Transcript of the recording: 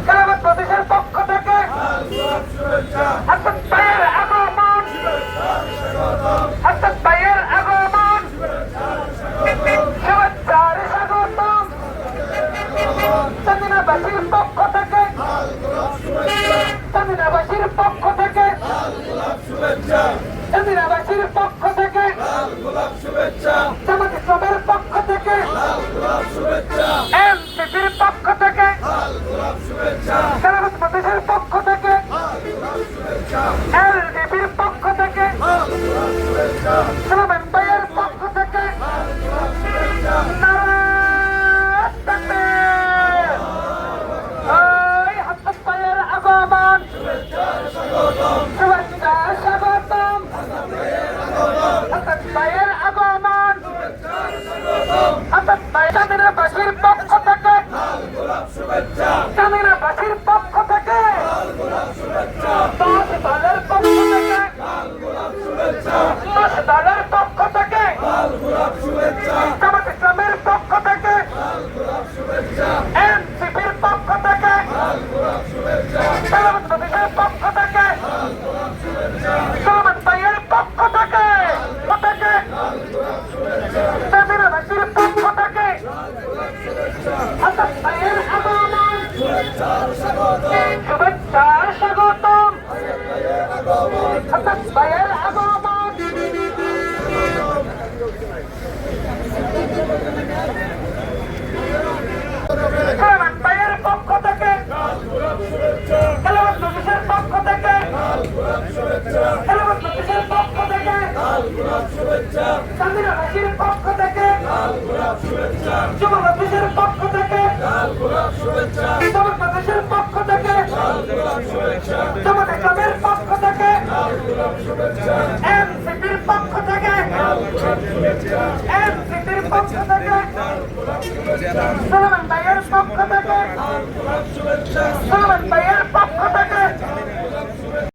খেলাফত প্রদেশের পক্ষ থেকে হাসান ভাইয়ের আগমন, হাসান ভাইয়ের আগমন, শুভেচ্ছার স্বাগতম। চান্দিনাবাসীর পক্ষ থেকে, চান্দিনাবাসীর পক্ষ থেকে, চান্দিনাবাসীর পক্ষ থেকে, জামাত ইসলামের পক্ষ থেকে, এনসিপির পক্ষ থেকে, খেলাফত প্রদেশের পক্ষ থেকে, এলডিপির পক্ষ থেকে, সালমান ভাইয়ের পক্ষ থেকে নারায়ে তাকবীর। ওই হাসান ভাইয়ের আগমন, শুভেচ্ছা স্বাগতম। হাসান ভাইয়ের আগমন, হাসান ভাই চান্দিনাবাসীর পক্ষ থেকে, চান্দিনাবাসীর পক্ষ থেকে, দশ দলের পক্ষ থেকে, দশ দলের পক্ষ থেকে, জামাত ইসলামের পক্ষ থেকে, এনসিপির পক্ষ থেকে, খেলাফত প্রদেশের পক্ষ থেকে, সালমান ভাইয়ের পক্ষ থেকে, চান্দিনাবাসীর পক্ষ থেকে হাসান ভাইয়ের আগমন, শুভেচ্ছার স্বাগতম। হাসান ভাইয়ের আগমন, সালমান ভাইয়ের পক্ষ থেকে, খেলাফত প্রদেশের পক্ষ থেকে, খেলাফত প্রদেশের পক্ষ থেকে, চান্দিনাবাসীর পক্ষ থেকে, যুব প্রদেশের পক্ষ থেকে, জামাত প্রদেশের পক্ষ থেকে, জামাত ইসলামের পক্ষ থেকে, এনসিপির পক্ষ থেকে, এনসিপির পক্ষ থেকে, সালমান ভাইয়ের পক্ষ থেকে, সালমান